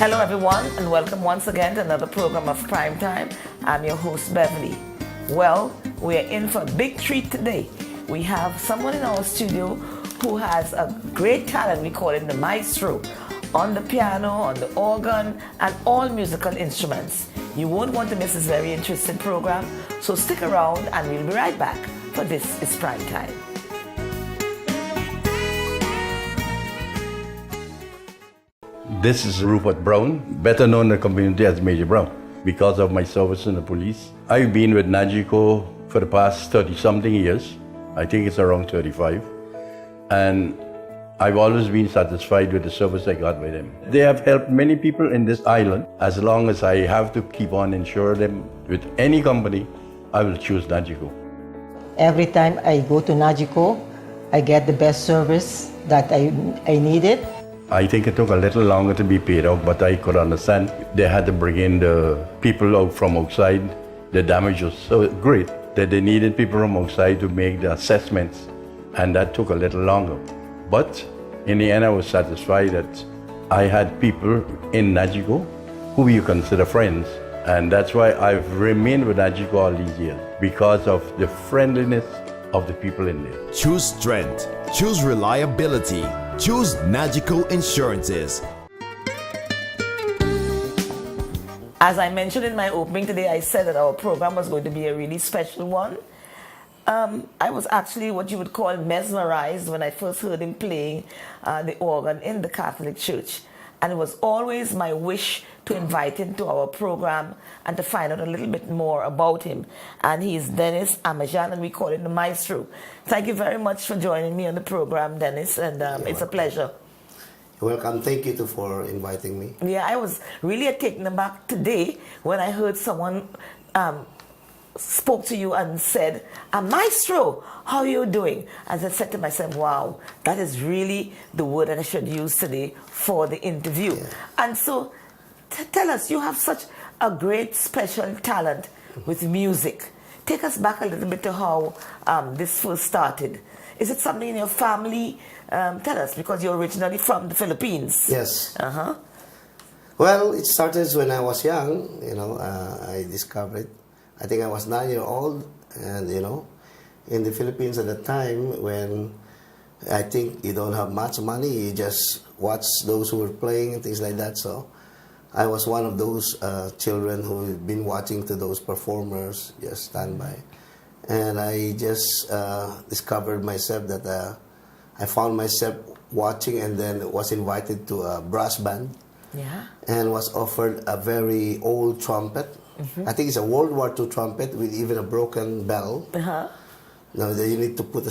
Hello everyone, and welcome once again to another program of Prime Time. I'm your host Beverly. Well, we are in for a big treat today. We have someone in our studio who has a great talent. We call him the Maestro, on the piano, on the organ, and all musical instruments. You won't want to miss this very interesting program, so stick around and we'll be right back, for this is Prime Time. This is Rupert Brown, better known in the community as Major Brown, because of my service in the police. I've been with Nagico for the past 30-something years. I think it's around 35. And I've always been satisfied with the service I got with them. They have helped many people in this island. As long as I have to keep on insuring them with any company, I will choose Nagico. Every time I go to Nagico, I get the best service that I needed. I think it took a little longer to be paid out, but I could understand. They had to bring in the people out from outside. The damage was so great that they needed people from outside to make the assessments, and that took a little longer. But in the end, I was satisfied that I had people in Nagico who you consider friends, and that's why I've remained with Nagico all these years, because of the friendliness of the people in there. Choose strength. Choose reliability. Choose Nagico Insurances. As I mentioned in my opening today, I said that our program was going to be a really special one. I was actually what you would call mesmerized when I first heard him playing the organ in the Catholic Church. And it was always my wish to invite him to our program and to find out a little bit more about him. And he's Dennis Amajan, and we call him the Maestro. Thank you very much for joining me on the program, Dennis, and it's a pleasure. You're welcome. Thank you too for inviting me. Yeah, I was really taken aback today when I heard someone spoke to you and said, Maestro, how are you doing? And I said to myself, wow, that is really the word that I should use today for the interview. Yeah. And so tell us, you have such a great special talent with music. Take us back a little bit to how this first started. Is it something in your family? Tell us, because you're originally from the Philippines. Yes. Uh-huh. Well, it started when I was young. I discovered, I think I was 9 years old, and in the Philippines at the time, when I think you don't have much money, you just watch those who were playing and things like that. So I was one of those children who had been watching to those performers, just stand by. And I just discovered myself that I found myself watching, and then was invited to a brass band. Yeah. And was offered a very old trumpet. Mm-hmm. I think it's a World War II trumpet with even a broken bell. Uh-huh. Now you need to put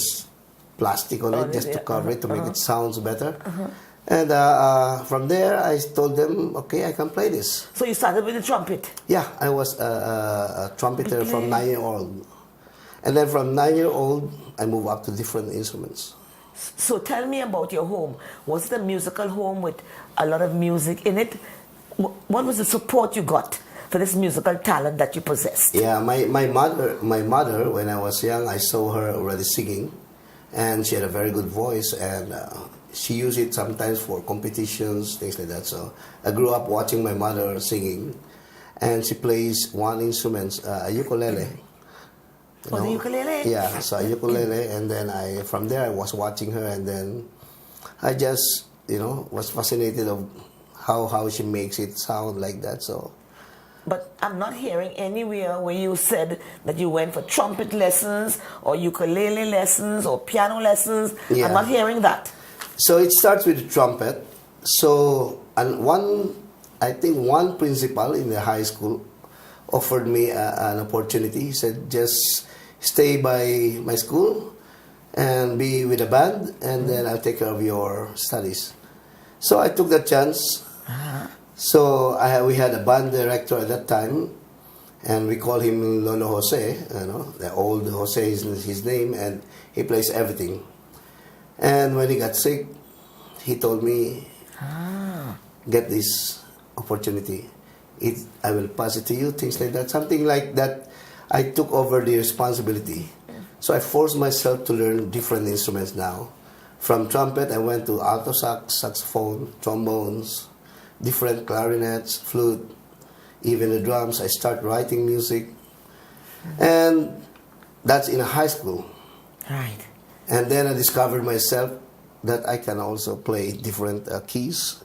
plastic on it just to cover it to make it sounds better. Uh-huh. And from there, I told them, okay, I can play this. So you started with the trumpet? Yeah, I was a trumpeter from 9 years old. And then from 9 years old, I moved up to different instruments. So tell me about your home. Was it a musical home with a lot of music in it? What was the support you got for this musical talent that you possessed? Yeah, my mother, when I was young, I saw her already singing, and she had a very good voice, and she used it sometimes for competitions, things like that. So I grew up watching my mother singing, and she plays one instrument, a ukulele. The ukulele? Yeah, so a ukulele, and then from there I was watching her, and then I just, was fascinated of how she makes it sound like that. So. But I'm not hearing anywhere where you said that you went for trumpet lessons or ukulele lessons or piano lessons. Yeah. I'm not hearing that. So it starts with the trumpet. So, and I think one principal in the high school offered me an opportunity. He said, just stay by my school and be with a band, and then I'll take care of your studies. So I took that chance. Uh-huh. So we had a band director at that time, and we call him Lolo Jose. The old Jose is his name, and he plays everything. And when he got sick, he told me, get this opportunity. I will pass it to you, things like that. Something like that, I took over the responsibility. So I forced myself to learn different instruments now. From trumpet, I went to alto sax, saxophone, trombones, different clarinets, flute, even the drums. I start writing music. And that's in high school. Right. And then I discovered myself that I can also play different keys,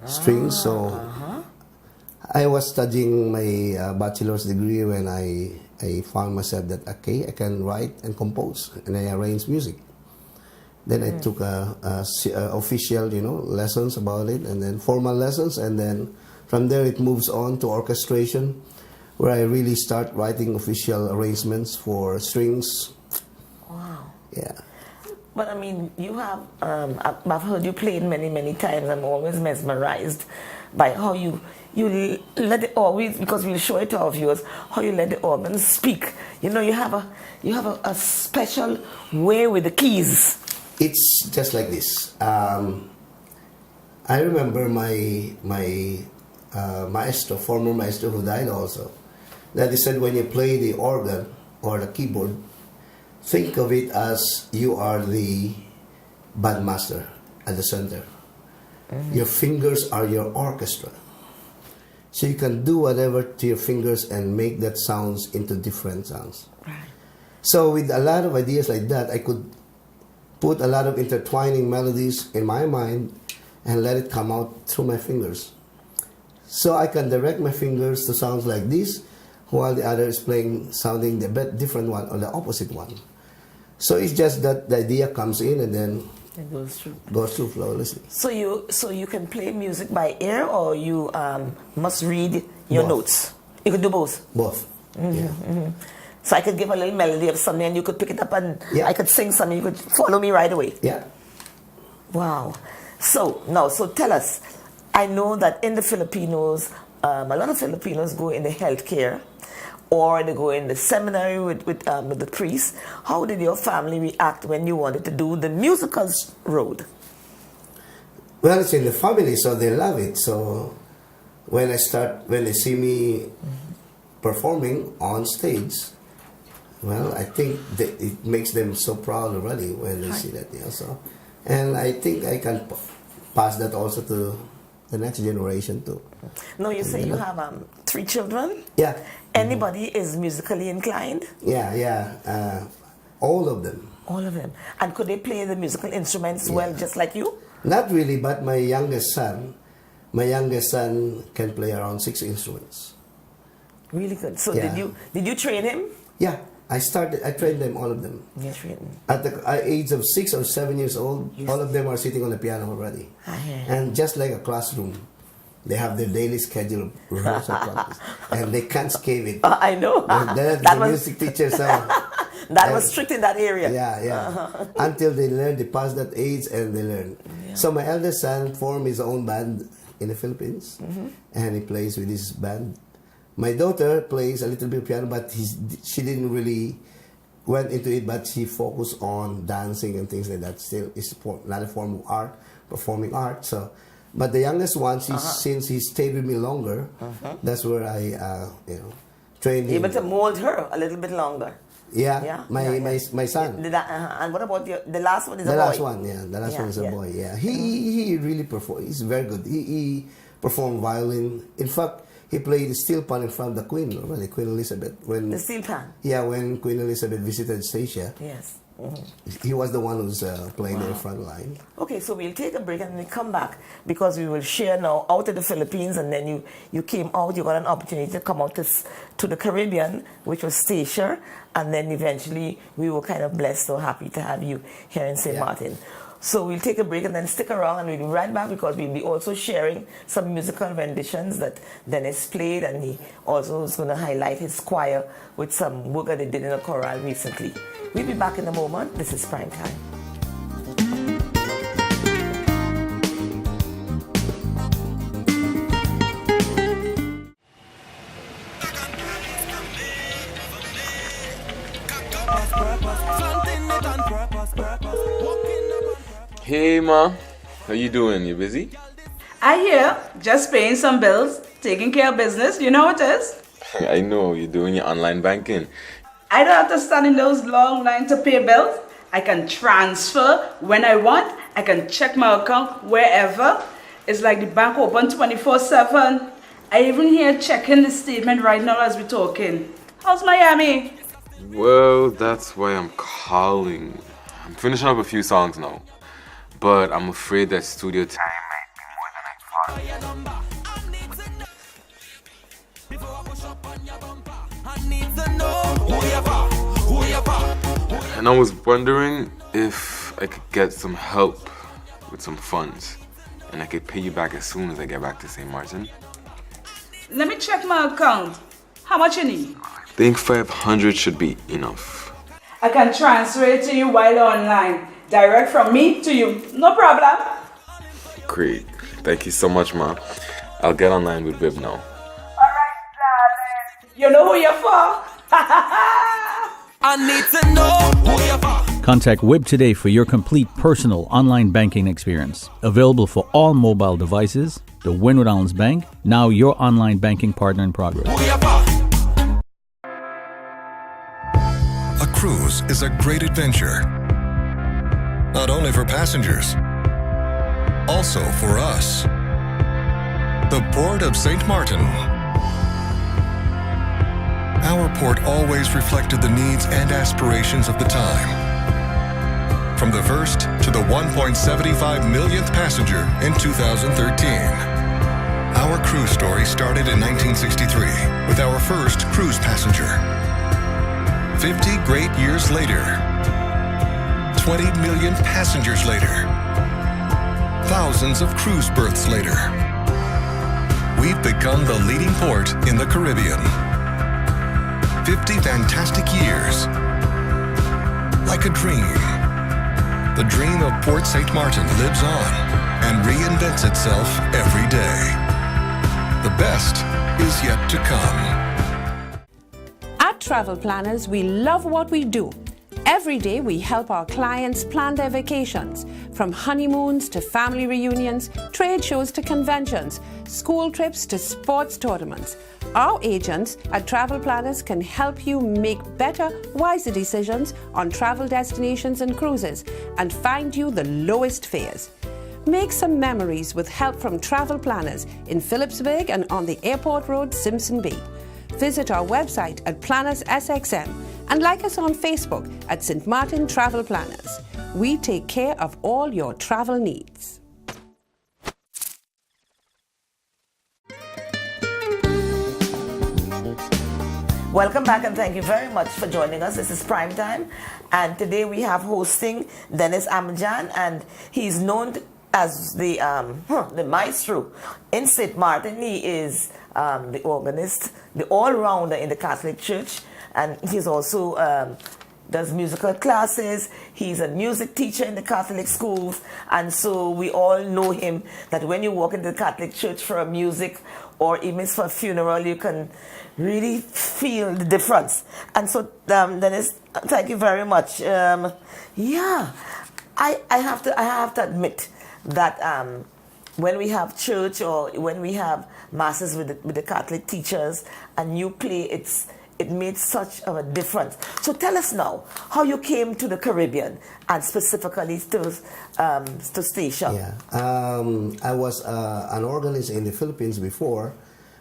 strings. So I was studying my bachelor's degree when I found myself that, okay, I can write and compose, and I arrange music. Then I took official, lessons about it, and then formal lessons, and then from there it moves on to orchestration, where I really start writing official arrangements for strings. Wow. Yeah. But I mean, you have, I've heard you played many, many times. I'm always mesmerized by how you let it always, because we'll show it to our viewers, how you let the organ speak. You have a special way with the keys. It's just like this. I remember my maestro, former maestro who died also, that he said when you play the organ or the keyboard, think of it as you are the bandmaster at the center. Your fingers are your orchestra. So you can do whatever to your fingers and make that sounds into different sounds. Right. So with a lot of ideas like that, I could put a lot of intertwining melodies in my mind and let it come out through my fingers. So I can direct my fingers to sounds like this, while the other is sounding the bit different one or the opposite one. So it's just that the idea comes in and then it goes through. Goes through flawlessly. So you can play music by ear, or you must read your Both. notes. You could do both. Both. Yeah. So I could give a little melody of something, and you could pick it up, and Yeah. I could sing something. You could follow me right away. Yeah. Wow. So tell us. I know that in the Filipinos, a lot of Filipinos go in the healthcare, or they go in the seminary with the priest. How did your family react when you wanted to do the musical road? Well, it's in the family, so they love it. So when they see me performing on stage, well, I think that it makes them so proud already when they see that. Yeah. So, and I think I can pass that also to the next generation too. No, you say you have 3 children? Yeah. Anybody is musically inclined? Yeah. All of them. All of them. And could they play the musical instruments well, just like you? Not really, but my youngest son can play around 6 instruments. Really good. So Yeah. did you train him? Yeah, I trained them, all of them. You trained him. At the age of 6 or 7 years old, all of them are sitting on the piano already. And just like a classroom, they have their daily schedule of rehearsal practice. And they can't escape it. I know. The music teachers are... That was strict in that area. Yeah. Until they learn, they pass that age and they learn. Yeah. So my eldest son formed his own band in the Philippines, and he plays with his band. My daughter plays a little bit of piano, but she didn't really went into it, but she focused on dancing and things like that. Still, it's not a form of art, performing art. So, but the youngest one, since he stayed with me longer, that's where I, trained him. Able to mold her a little bit longer. My son. And what about the last one? Is a boy. The last one is a boy. Yeah, he really performed. He's very good. He performed violin. In fact, he played the steel pan in front of the Queen already, Queen Elizabeth. The steel pan. Yeah, when Queen Elizabeth visited Stacia. Yes. He was the one who's playing the front line. Okay, so we'll take a break and we come back because we will share now out of the Philippines, and then you came out, you got an opportunity to come out to the Caribbean, which was Stacia, and then eventually we were kind of blessed or happy to have you here in St. Martin. So we'll take a break and then stick around, and we'll be right back because we'll be also sharing some musical renditions that Dennis played, and he also is going to highlight his choir with some work that they did in a chorale recently. We'll be back in a moment. This is Prime Time. Hey ma, how you doing? You busy? I hear, just paying some bills, taking care of business, you know what it is? I know, you're doing your online banking. I don't have to stand in those long lines to pay bills. I can transfer when I want. I can check my account wherever. It's like the bank open 24/7. I even here checking the statement right now as we're talking. How's Miami? Well, that's why I'm calling. I'm finishing up a few songs now, but I'm afraid that studio time might be more than I thought. And I was wondering if I could get some help with some funds, and I could pay you back as soon as I get back to St. Martin. Let me check my account. How much you need? I think 500 should be enough. I can transfer it to you while online. Direct from me to you. No problem. Great. Thank you so much, Ma. I'll get online with Viv now. Alright, darling. You know who you're for? I need to know who you're for. Contact WIB today for your complete personal online banking experience. Available for all mobile devices. The Windward Islands Bank, now your online banking partner in progress. A cruise is a great adventure. Not only for passengers, also for us. The Port of St. Martin. Our port always reflected the needs and aspirations of the time. From the first to the 1.75 millionth passenger in 2013. Our cruise story started in 1963 with our first cruise passenger. 50 great years later, 20 million passengers later, thousands of cruise berths later, we've become the leading port in the Caribbean. 50 fantastic years. Like a dream. The dream of Port St. Martin lives on and reinvents itself every day. The best is yet to come. At Travel Planners, we love what we do. Every day we help our clients plan their vacations, from honeymoons to family reunions, trade shows to conventions, school trips to sports tournaments. Our agents at Travel Planners can help you make better, wiser decisions on travel destinations and cruises and find you the lowest fares. Make some memories with help from Travel Planners in Phillipsburg and on the Airport Road, Simpson Bay. Visit our website at Planners SXM and like us on Facebook at St. Martin Travel Planners. We take care of all your travel needs. Welcome back and thank you very much for joining us. This is Prime Time and today we have hosting Dennis Amajan, and he's known as the Maestro in St. Martin. He is the organist, the all-rounder in the Catholic Church, and he's also does musical classes. He's a music teacher in the Catholic schools, and so we all know him that when you walk into the Catholic Church for a music or even for a funeral, you can really feel the difference. And so Dennis, thank you very much. Yeah, I have to admit that when we have church or when we have masses with the Catholic teachers and you play, it made such a difference. So tell us now how you came to the Caribbean and specifically to Statia. Yeah, I was an organist in the Philippines before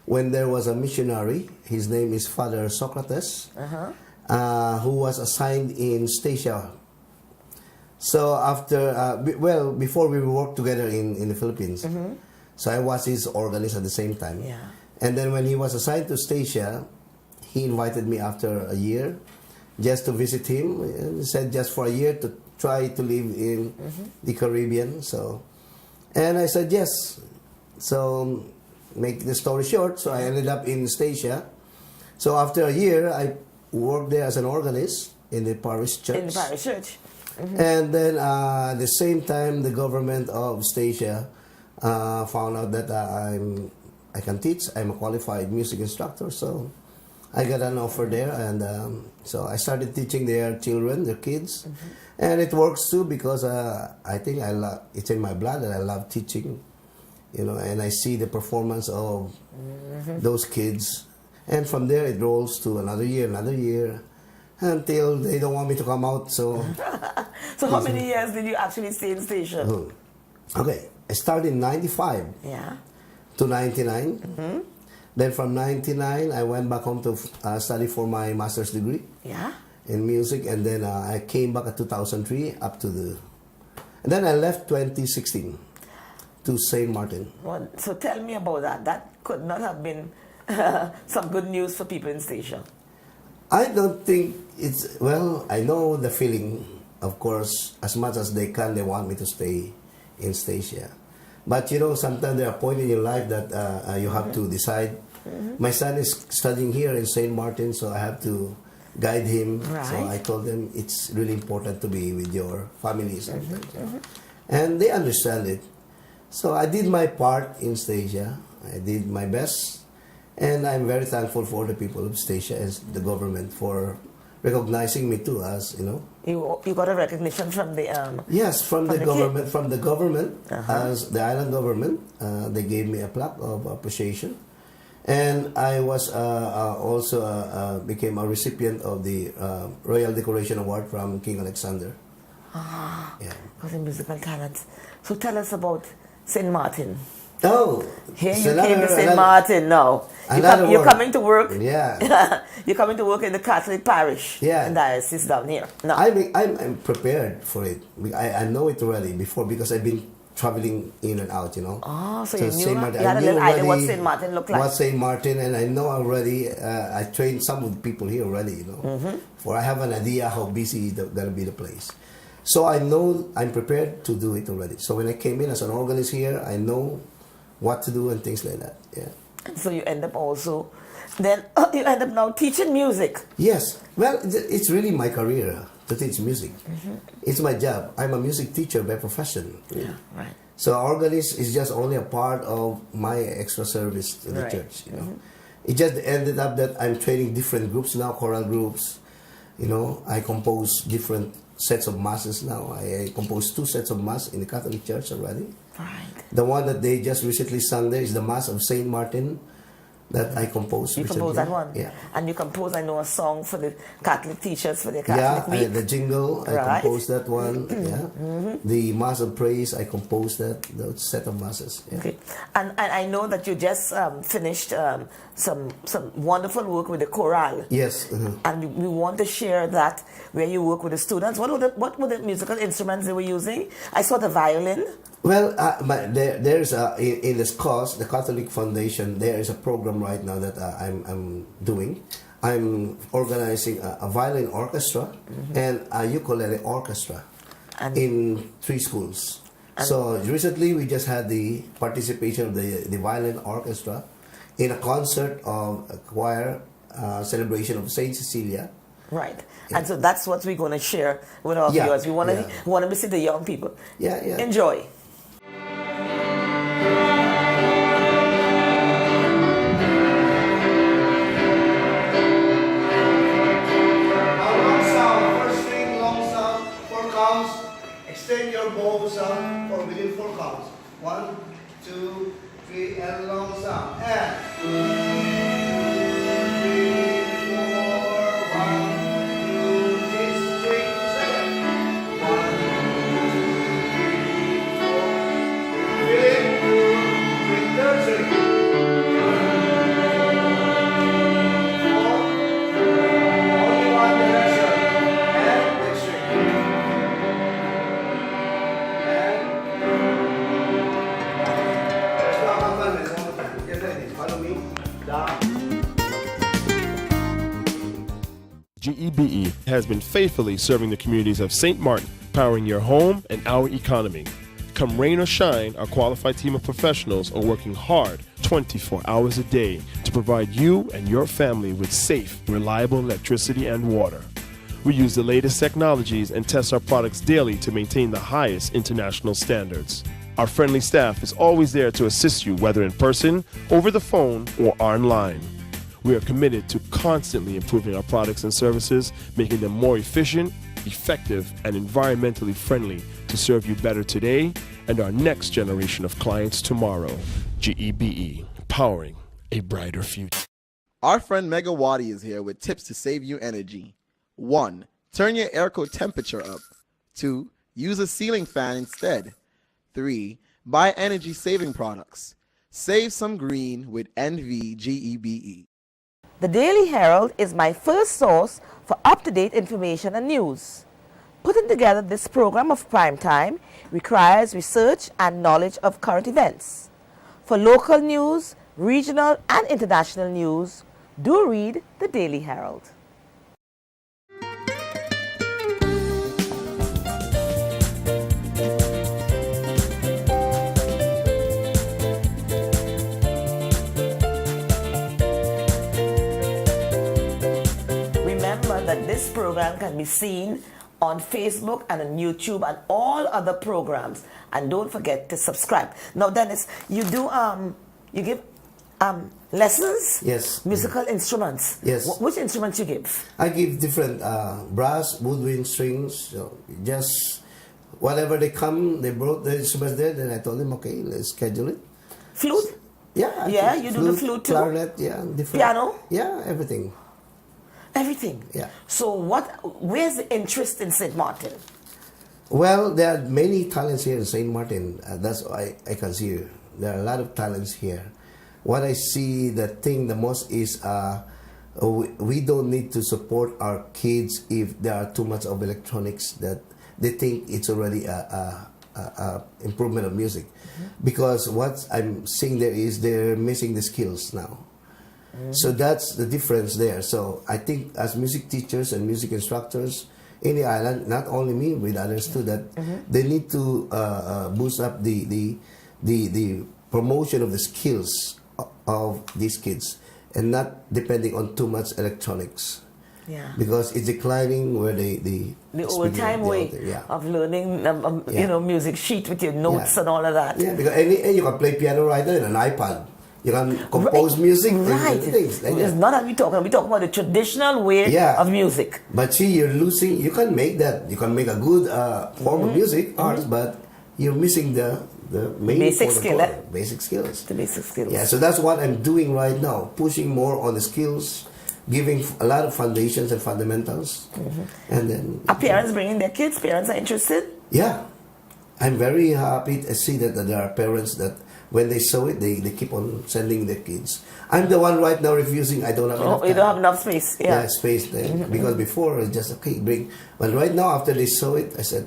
when there was a missionary. His name is Father Socrates, who was assigned in Statia. So after, before we worked together in the Philippines, so I was his organist at the same time. Yeah. And then when he was assigned to Statia, he invited me after a year just to visit him. He said just for a year to try to live in the Caribbean. So, and I said yes. So, make the story short, so I ended up in Statia. So after a year, I worked there as an organist in the parish church. In the parish church. And then at the same time, the government of Statia found out that I can teach. I'm a qualified music instructor, so I got an offer there, and so I started teaching their children, their kids, and it works too because I think it's in my blood that I love teaching, you know, and I see the performance of those kids, and from there it rolls to another year, until they don't want me to come out. So, so how many years did you actually stay in Statia? Okay, I started in 95 Yeah. to 99. Then from 99, I went back home to study for my master's degree Yeah. in music. And then I came back at 2003 up to the... And then I left 2016 to St. Martin. Well, so tell me about that. That could not have been some good news for people in Statia. I don't think it's... Well, I know the feeling, of course, as much as they can, they want me to stay in Statia. But you know, sometimes there are points in your life that you have to decide. My son is studying here in St. Martin, so I have to guide him. Right. So I told them it's really important to be with your family sometimes. And they understand it. So I did my part in Statia. I did my best. And I'm very thankful for the people of Statia and the government for recognizing me too, as you know. You got a recognition from the Yes, from the government. kid? From the government, as the island government, they gave me a plaque of appreciation, and I was also became a recipient of the Royal Decoration Award from King Alexander. Yeah. For the musical talents. So tell us about St. Martin. Oh, Here it's you came to St. another- Martin now. You're work. coming to work. Yeah. You're coming to work in the Catholic parish. Yeah. And diocese down here. No. I'm prepared for it. I know it already before because I've been traveling in and out, you know. Oh, so So you knew, Saint Martin, you had I a knew little idea what already St. Martin looked like. What St. Martin, and I know already, I trained some of the people here already, you know. For I have an idea how busy gonna be the place. So I know I'm prepared to do it already. So when I came in as an organist here, I know what to do and things like that, yeah. And so you end up also, then you end up now teaching music. Yes. Well, it's really my career to teach music. It's my job. I'm a music teacher by profession. Yeah, right. So organist is just only a part of my extra service to the Right. church, you know. It just ended up that I'm training different groups now, choral groups. You know, I compose different sets of masses now. I composed 2 sets of mass in the Catholic Church already. Right. The one that they just recently sung there is the Mass of St. Martin that I composed You recently. composed that one? Yeah. And you composed, I know, a song for the Catholic teachers for their Yeah, Catholic week. the jingle, I Right. composed that one. Yeah. The Mass of Praise, I composed that set of masses. Yeah. Okay. And I know that you just finished some wonderful work with the chorale. Yes. And we want to share that where you work with the students. What were the musical instruments they were using? I saw the violin. Well, there's in this course, the Catholic Foundation, there is a program right now that I'm doing. I'm organizing a violin orchestra and a ukulele orchestra in 3 schools. So recently we just had the participation of the violin orchestra in a concert of a choir celebration of Saint Cecilia. Right. And so that's what we're going to share with our viewers. We want to visit the young people. Yeah. Enjoy. Extend your bow sound for within 4 counts. 1, 2, 3, and long sound. And 2, 3, 4, 1, 2, 6, 3, 7. 1, 2, 3, 4. Fifth, third string. 4. Only one direction. And next string. GEBE has been faithfully serving the communities of St. Martin, powering your home and our economy. Come rain or shine, our qualified team of professionals are working hard 24 hours a day to provide you and your family with safe, reliable electricity and water. We use the latest technologies and test our products daily to maintain the highest international standards. Our friendly staff is always there to assist you, whether in person, over the phone, or online. We are committed to constantly improving our products and services, making them more efficient, effective, and environmentally friendly to serve you better today and our next generation of clients tomorrow. GEBE, powering a brighter future. Our friend Megawati is here with tips to save you energy. 1. Turn your airco temperature up. 2. Use a ceiling fan instead. 3. Buy energy-saving products. Save some green with NVGEBE. The Daily Herald is my first source for up-to-date information and news. Putting together this program of prime time requires research and knowledge of current events. For local news, regional and international news, do read the Daily Herald. Remember that this program can be seen on Facebook and on YouTube and all other programs, and don't forget to subscribe. Now, Dennis, you do you give lessons? Yes. Musical instruments? Yes. Which instruments you give? I give different brass, woodwind, strings, so just whatever they come, they brought the instruments there, then I told them, okay, let's schedule it. Flute? Yeah. Yeah, you do the flute too? Clarinet, yeah. Different. Piano? Yeah, everything. Everything? Yeah. So where's the interest in St. Martin? Well, there are many talents here in St. Martin. That's why I can see there are a lot of talents here. What I see, the thing the most is we don't need to support our kids if there are too much of electronics that they think it's already a improvement of music. Because what I'm seeing there is they're missing the skills now. So that's the difference there. So I think as music teachers and music instructors in the island, not only me, with others too, that they need to boost up the promotion of the skills of these kids and not depending on too much electronics. Yeah. Because it's declining where the old time way of learning, you know, music sheet with your notes and all of that. Yeah, because and you can play piano right there on an iPad. You can compose music. Right. Things like it's not that we talk about the traditional way of music. But see, you're losing, you can make that. You can make a good form of music, art, but you're missing the main basic skill. Basic skills. The basic skills. Yeah, so that's what I'm doing right now, pushing more on the skills, giving a lot of foundations and fundamentals. And then... Are parents bringing their kids? Parents are interested? Yeah. I'm very happy to see that there are parents that when they saw it, they keep on sending their kids. I'm the one right now refusing. I don't have enough time. You don't have enough space. Yeah, space there. Because before, it's just, okay, bring. But right now, after they saw it, I said,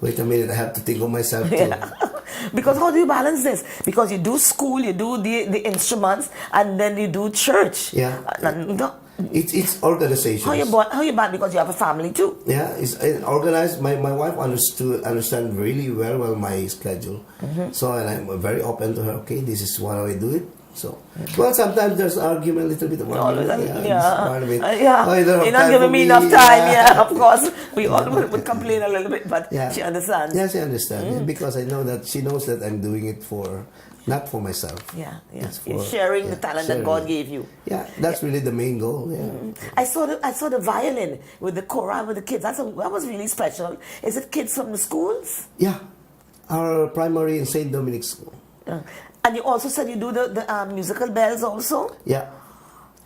wait a minute, I have to think of myself too. Because how do you balance this? Because you do school, you do the instruments, and then you do church. Yeah. It's organization. How you balance? Because you have a family too. Yeah, it's organized. My wife understand really well my schedule. So, and I'm very open to her. Okay, this is how I do it. So, well, sometimes there's argument, a little bit of argument. You're not giving me enough time. Yeah, of course. We all would complain a little bit, but she understands. Yeah, she understands. Because I know that she knows that I'm doing it not for myself. Yeah. You're sharing the talent that God gave you. Yeah, that's really the main goal. Yeah. I saw the violin with the choral with the kids. That was really special. Is it kids from the schools? Yeah, our primary in St. Dominic's School. And you also said you do the musical bells also? Yeah.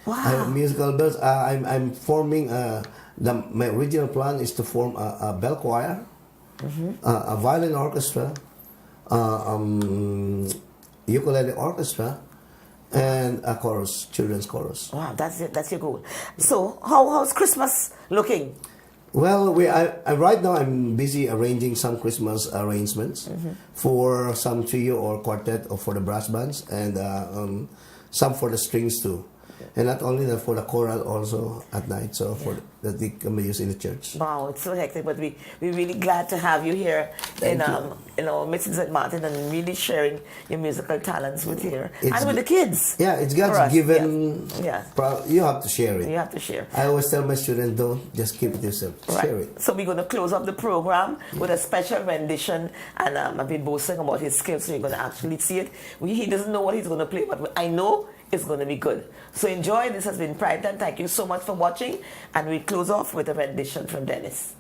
Wow. Musical bells. I'm forming. My original plan is to form a bell choir, a violin orchestra, ukulele orchestra, and a chorus, children's chorus. Wow, that's your goal. So how's Christmas looking? Well, right now I'm busy arranging some Christmas arrangements for some trio or quartet or for the brass bands, and some for the strings too. And not only that, for the choral also at night, so that they can be used in the church. Wow, it's so hectic, but we're really glad to have you here in St. Martin and really sharing your musical talents with here and with the kids. Yeah, it's God's given. Yeah. You have to share it. You have to share. I always tell my students, don't just keep it yourself. Share it. So we're going to close up the program with a special rendition, and I've been boasting about his skills, so you're going to actually see it. He doesn't know what he's going to play, but I know it's going to be good. So enjoy. This has been Prime Time. Thank you so much for watching. And we close off with a rendition from Dennis.